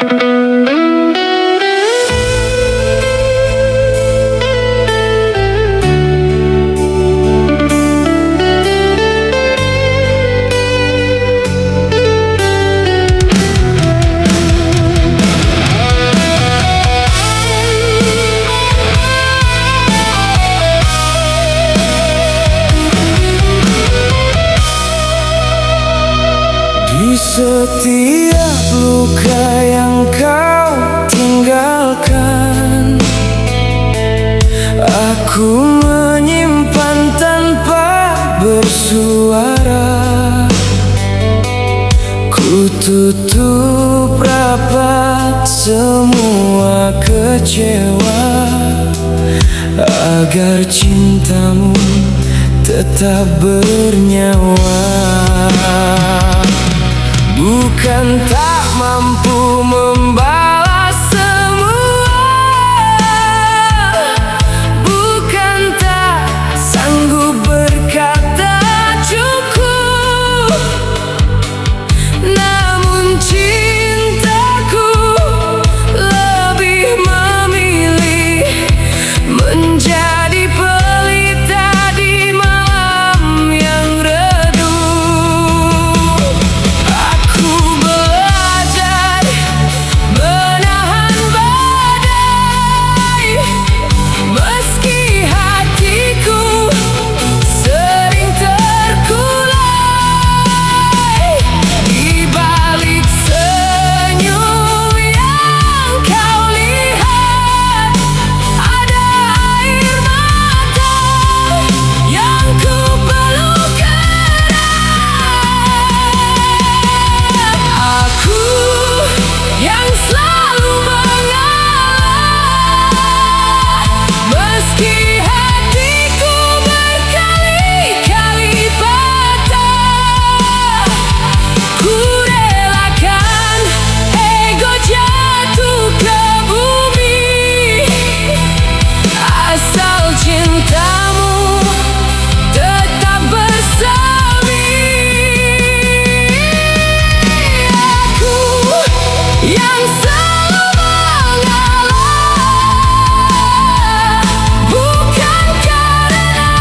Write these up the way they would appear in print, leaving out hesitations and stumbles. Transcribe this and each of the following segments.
Di setiap luka yang kau tinggalkan, aku menyimpan tanpa bersuara. Ku tutup rapat semua kecewa, agar cintamu tetap bernyawa. Bukan tak mampu membalas semua, bukan tak sanggup berkata cukup, namun cintaku lebih memilih menjadi pelita di malam yang redup. Aku belajar menahan badai, meski hatiku sering terkulai. Di balik senyum yang kau lihat, ada air mata yang ku peluk erat. Aku yang selalu mengalah, meski hatiku berkali-kali patah. Ku relakan ego jatuh ke bumi, asal cintamu tetap bersemi. Aku yang selalu mengalah, bukan karena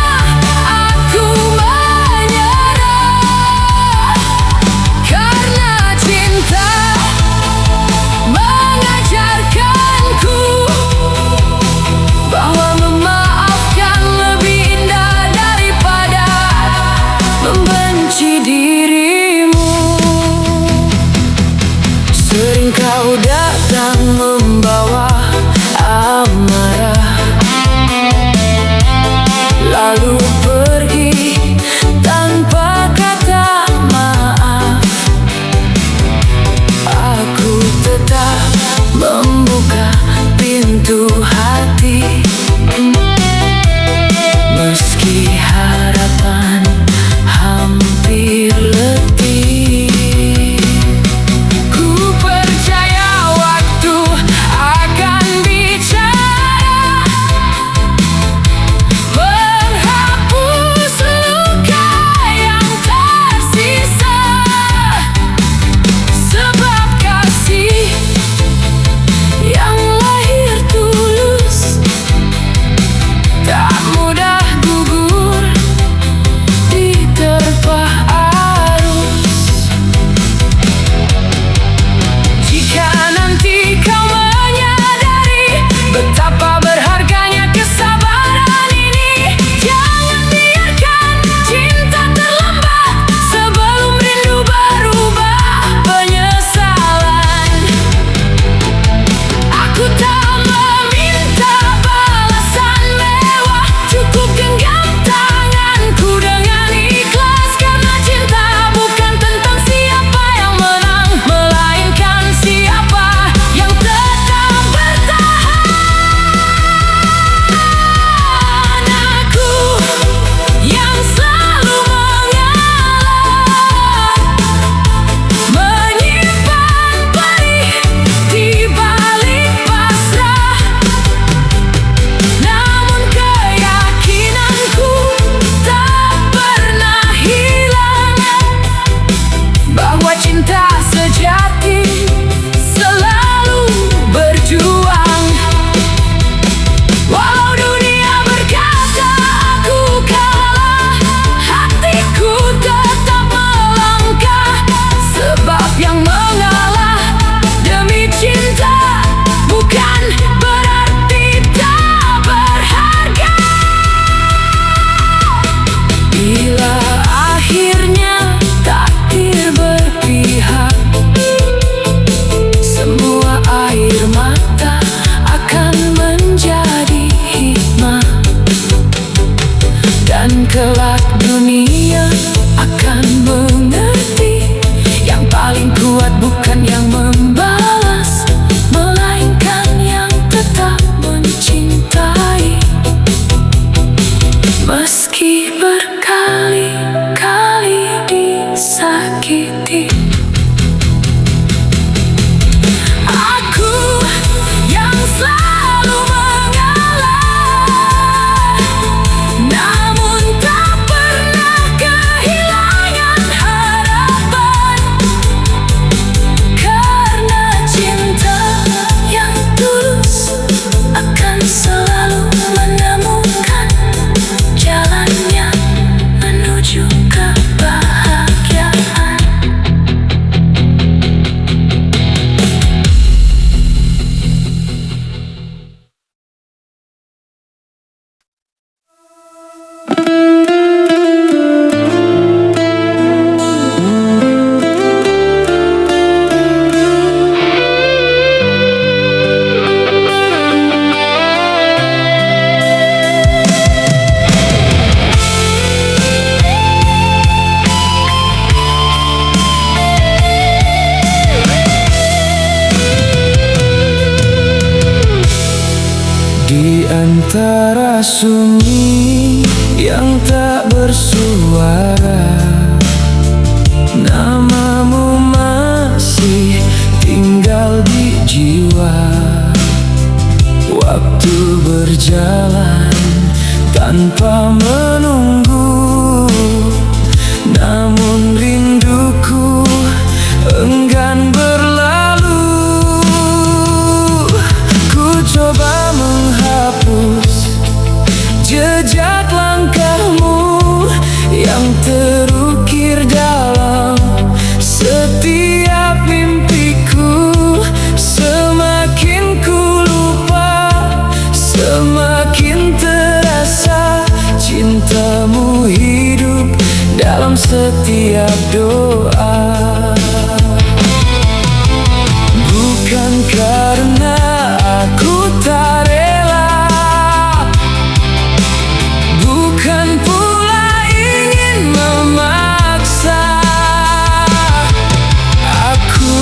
aku menyerah, karena cinta mengajarkanku bahwa memaafkan lebih indah daripada membenci dirimu. Sering kau datang membawa amarah, lalu pergi tanpa kata maaf. Aku tetap membuka pintu hati, meski harapan hampir letih. Ku percaya waktu akan bicara, menghapus antara sunyi yang tak bersuara, namamu masih tinggal di jiwa. Waktu berjalan tanpa menunggu, namun rinduku enggan berlalu. Ku coba menghapus jejak langkahmu yang terukir dalam setiap mimpiku. Semakin ku lupa, semakin terasa cintamu hidup dalam setiap doa. Bukan karena aku tak rela, bukan pula ingin memaksa. Aku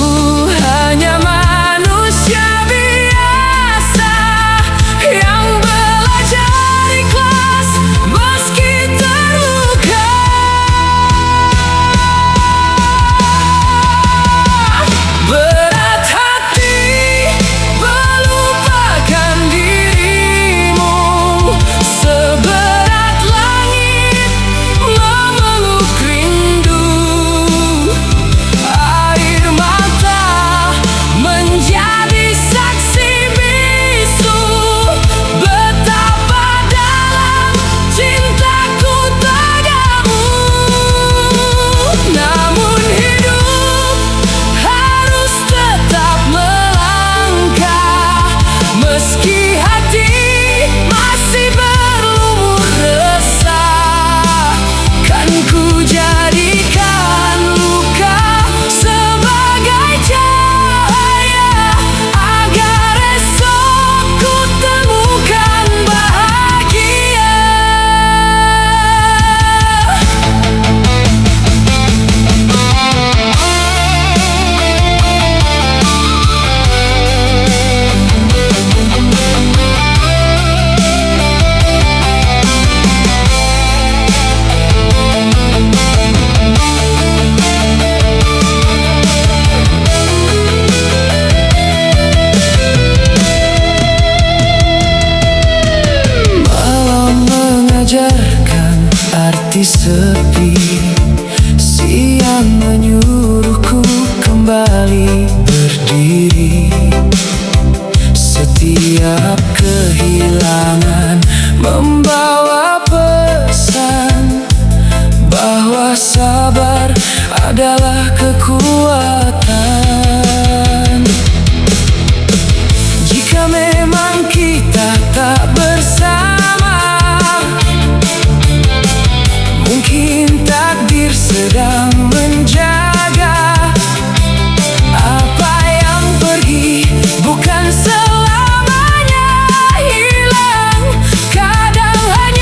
hanya manusia biasa yang belajar ikhlas meski terluka. Berat hati melupakan dirimu, seberat langit memeluk rindu. Air mata menjadi saksi bisu betapa dalam cintaku padamu. Namun hidup harus tetap melangkah, meski hati masih berlumur resah. Kan ku jadikan luka sebagai cahaya, agar esok ku temukan bahagia. Malam mengajarkan arti sepi, siang menyuruhku kembali berdiri. Setiap kehilangan membawa pesan bahwa sabar adalah kekuatan. Jika memang kita tak bersama, mungkin takdir sedang menjaga. Apa yang pergi bukan selamanya hilang, kadang hanya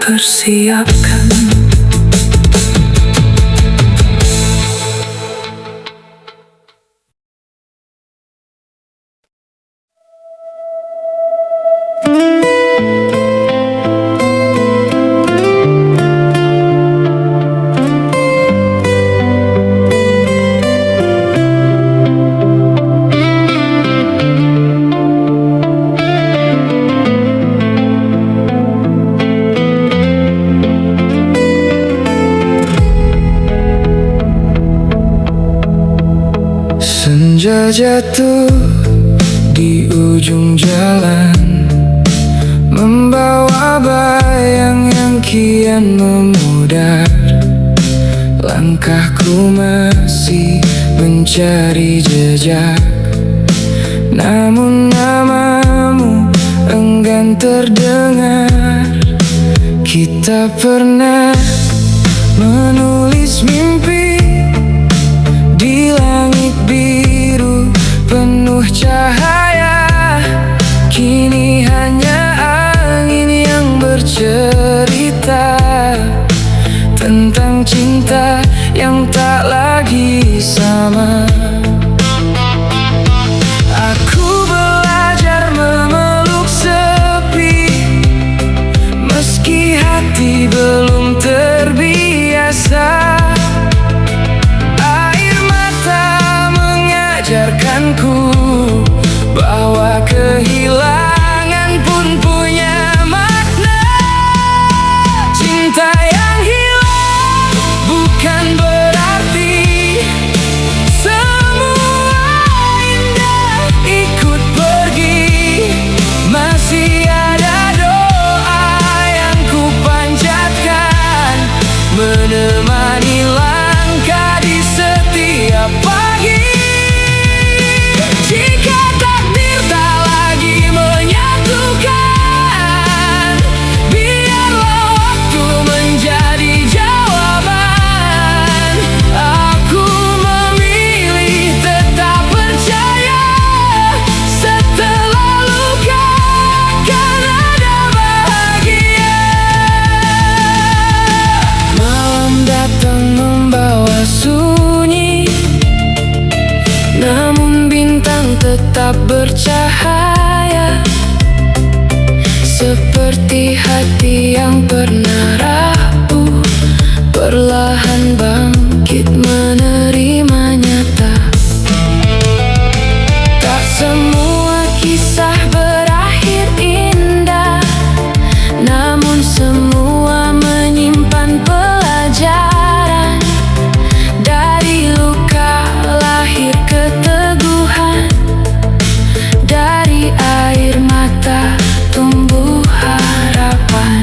persiapkan. Senja jatuh di ujung jalan, membawa bayang yang kian memudar. Langkahku masih mencari jejak, namun namamu enggan terdengar. Kita pernah menulis mimpi di langit biru penuh cahaya. Kini hanya angin yang bercerita tentang cinta yang tak lagi sama. Aku belajar memeluk sepi, meski hati belum terbiasa. Ajarkanku bahwa kehilangan pun punya makna. Cinta yang hilang bukan berarti semua indah ikut pergi. Masih ada doa yang ku panjatkan, menemani langkah di setiap pagi. Jika takdir tak lagi menyatukan, biarlah waktu menjadi jawaban. Aku memilih tetap percaya, setelah luka akan ada bahagia. Malam datang membawa sunyi, namun bintang tetap bercahaya. Seperti hati yang pernah rapuh, perlahan bangkit menerima nyata. Tak semua kisah berakhir indah, namun semua menyimpan pelajaran. Dari luka lahir keteguhan, dari air mata tumbuh harapan.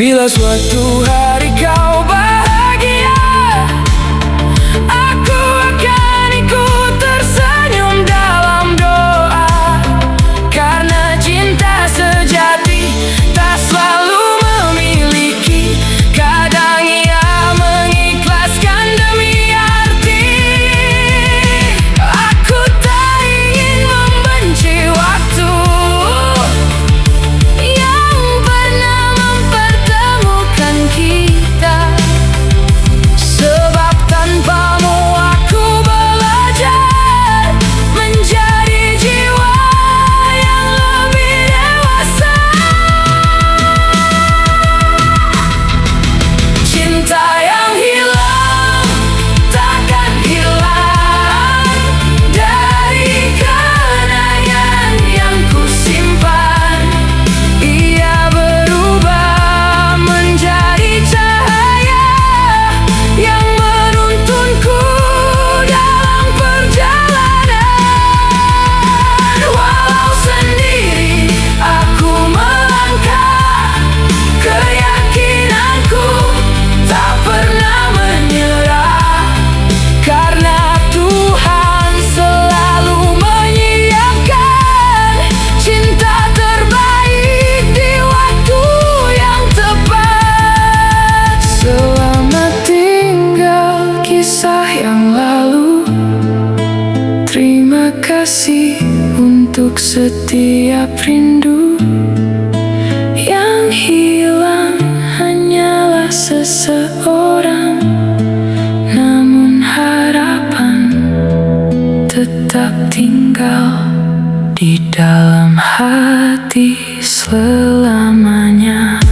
Bila suatu hari kau bahagia, aku akan ikut tersenyum dalam doa. Karena cinta sejati tak selalu memiliki, kadang ia mengikhlaskan demi arti. Aku tak ingin membenci waktu yang pernah mempertemukan kita, sebab tanpamu aku belajar menjadi jiwa yang lebih dewasa. Cinta yang hilang takkan hilang dari kenangan yang ku simpan. Ia berubah menjadi cahaya yang menuntunku dalam perjalanan. Walau sendiri aku melangkah, keyakinanku tak pernah menyerah. Karena Tuhan selalu menyiapkan cinta terbaik di waktu yang tepat. Selamat tinggal kisah yang lalu, terima kasih untuk setiap rindu yang tetap tinggal di dalam hati selamanya.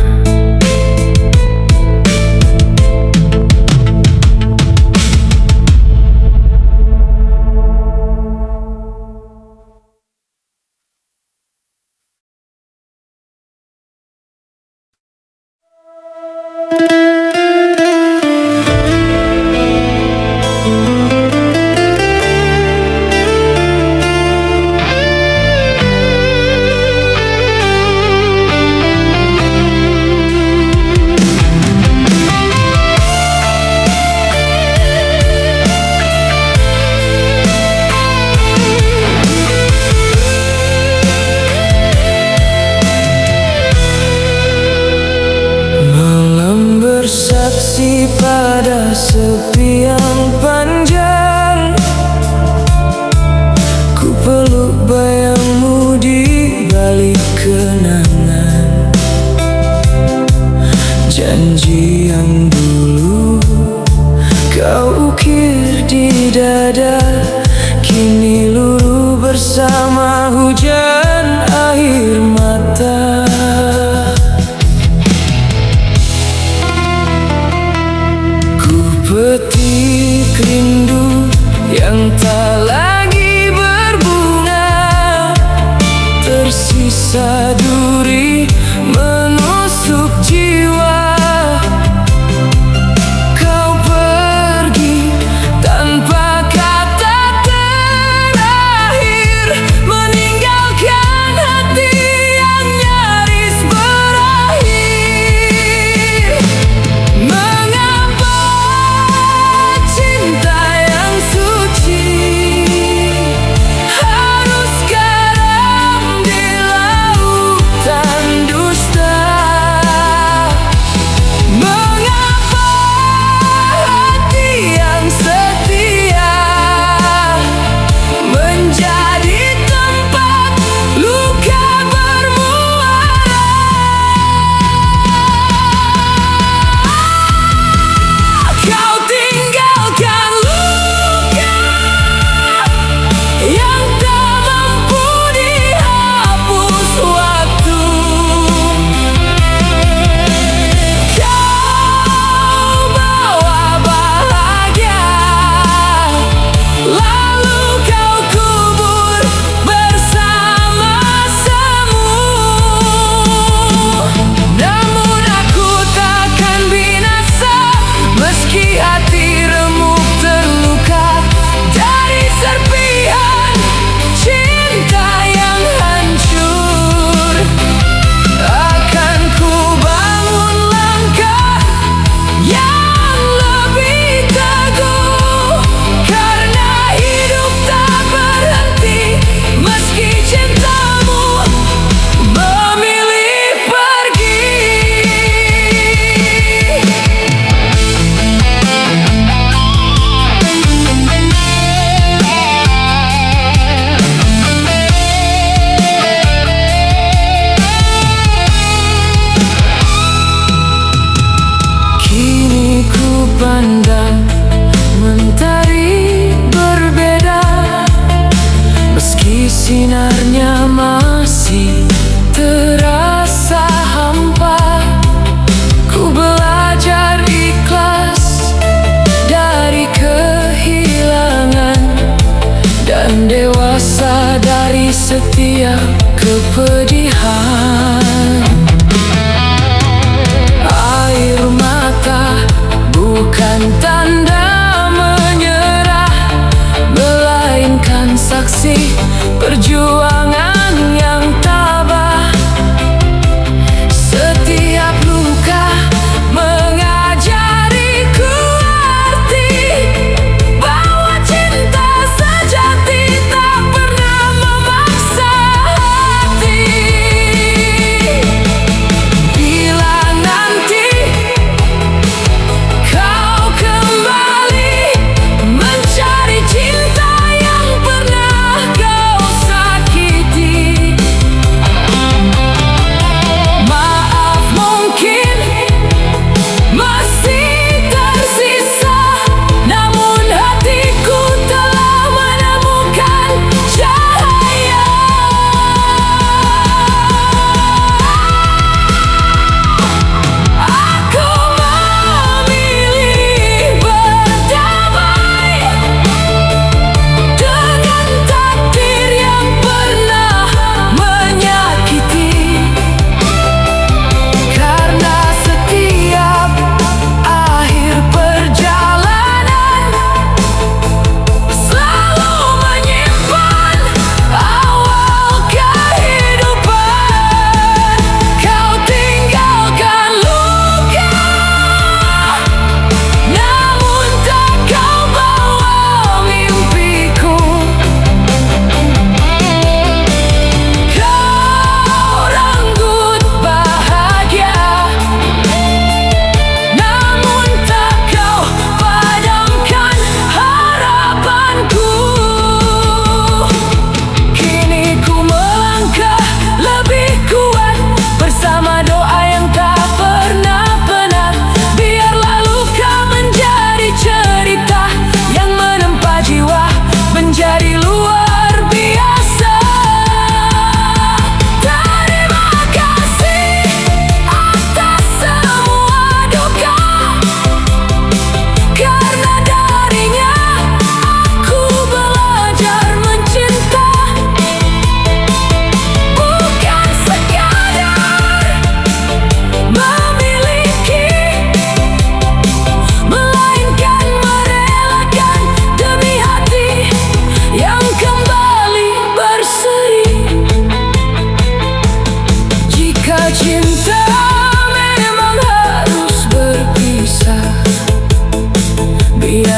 Bersaksi pada sepi yang panjang, ku peluk bayangmu di balik kenangan. Janji yang dulu kau ukir di dada, kini luluh bersama hujan air mata. Petik rindu yang tak lagi berbunga, tersisa duri menusuk jiwa. Kau pergi tanpa kata terakhir, meninggalkan hati yang nyaris berakhir. Mengapa cinta yang suci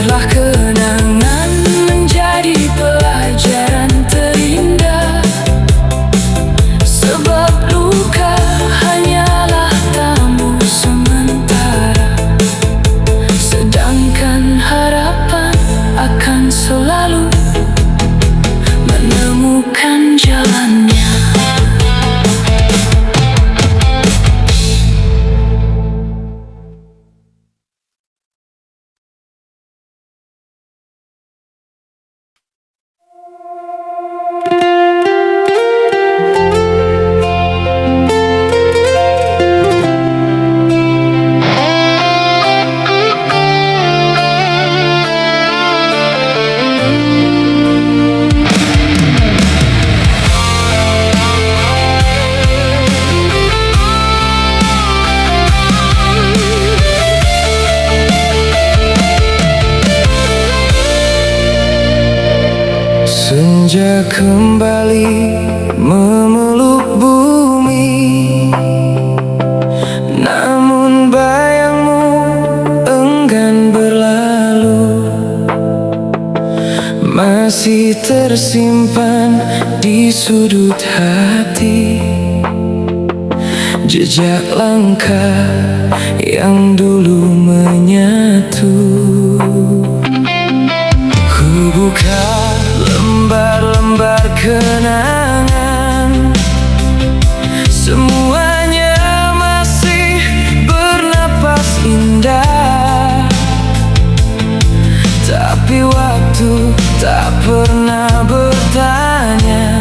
Biarlah kenangan menjadi pelajaran terindah, sebab luka hanyalah tamu sementara, sedangkan harapan akan selalu menemukan jalannya. Senja kembali memeluk bumi, namun bayangmu enggan berlalu, masih tersimpan di sudut hati jejak langkah yang dulu menyatu. Ku buka lembar-lembar kenangan, semuanya masih bernapas indah, tapi waktu tak pernah bertanya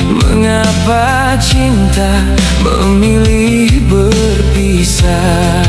mengapa cinta memilih berpisah.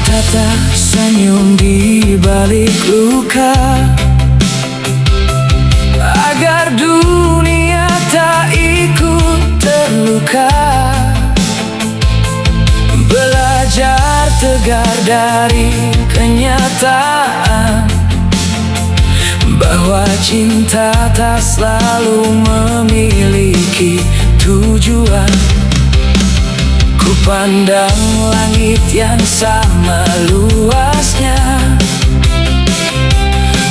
Tatap senyum di balik luka, agar dunia tak ikut terluka. Belajar tegar dari kenyataan bahwa cinta tak selalu memiliki tujuan. Ku pandang langit yang sama luasnya,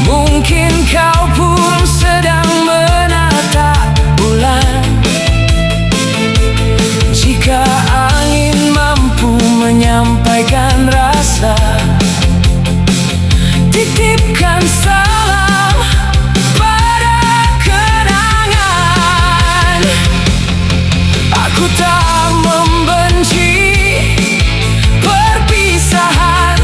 mungkin kau pun sedang menatap bulan. Jika angin mampu menyampaikan rasa, titipkan salam pada kenangan. Aku tak membenci perpisahan,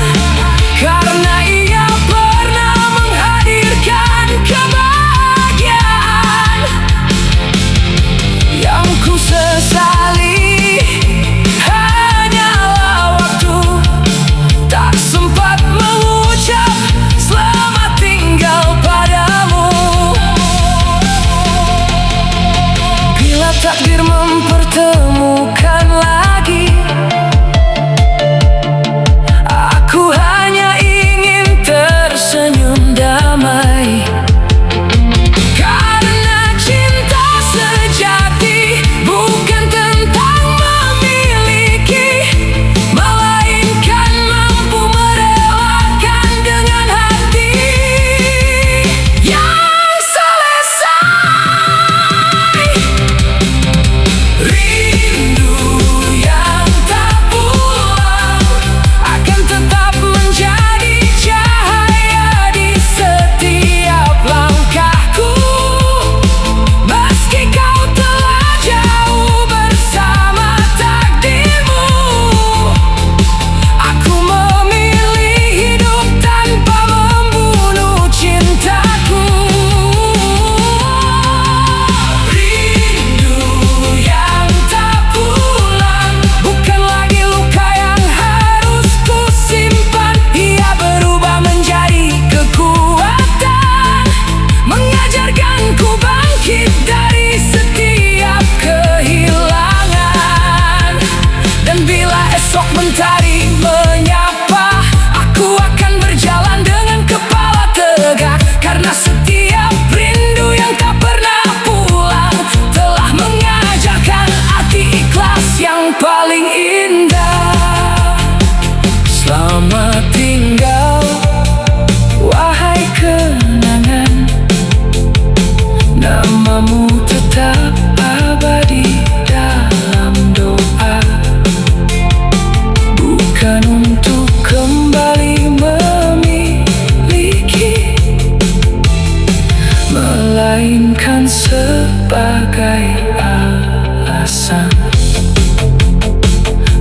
berbagai alasan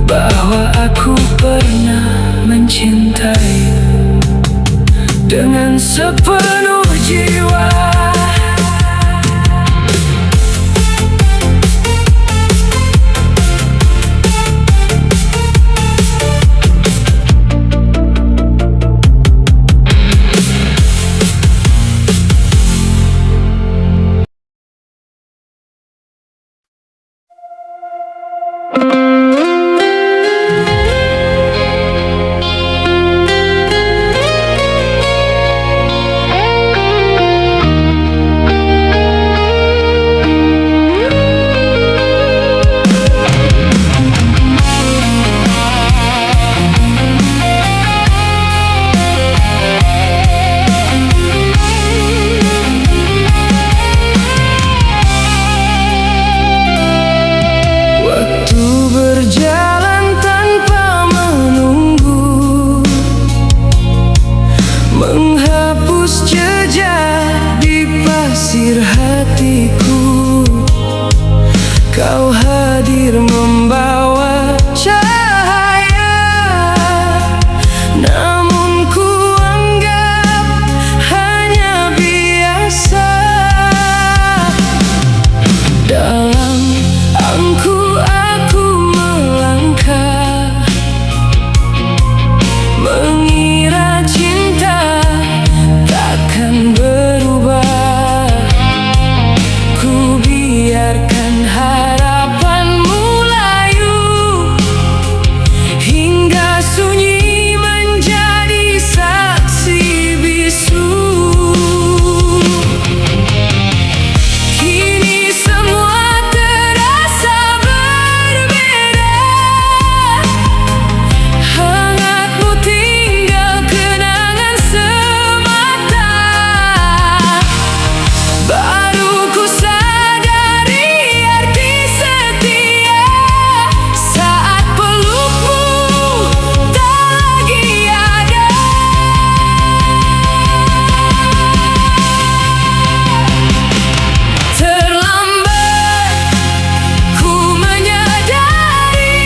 bahwa aku pernah mencintai dengan sepenuh jiwa. Berjalan tanpa menunggu, menghapus jejak di pasir hatiku. Kau hadir membawa cahaya, namun ku anggap hanya biasa. Dalam angku mengira cinta takkan berubah. Ku biarkan harapanmu layu hingga sunyi menjadi saksi bisu. Kini semua terasa berbeda. Hangatmu tinggal kenangan semata. Baru ku sadari arti setia saat pelukmu tak lagi ada. Terlambat ku menyadari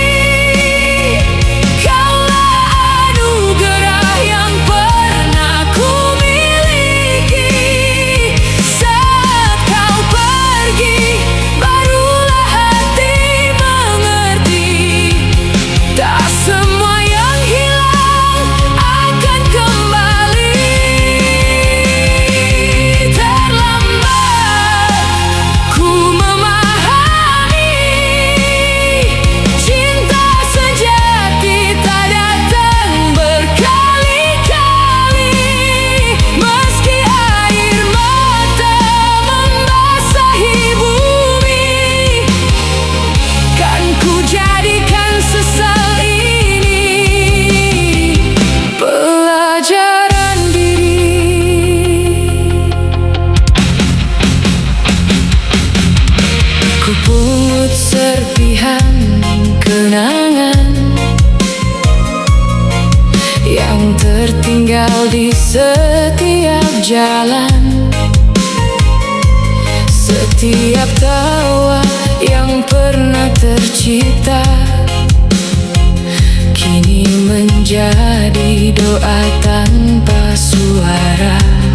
kaulah anugerah yang pernah ku miliki. Saat kau pergi, barulah hati mengerti. Tak semua yang hilang akan kembali. Terlambat ku memahami cinta sejati tak datang berkali-kali. Meski air mata membasahi bumi, kan ku jadikan sesal ini pelajaran diri. Ku pungut serpihan kenangan yang tertinggal di setiap jalan. Setiap tawa yang pernah tercipta kini menjadi doa tanpa suara.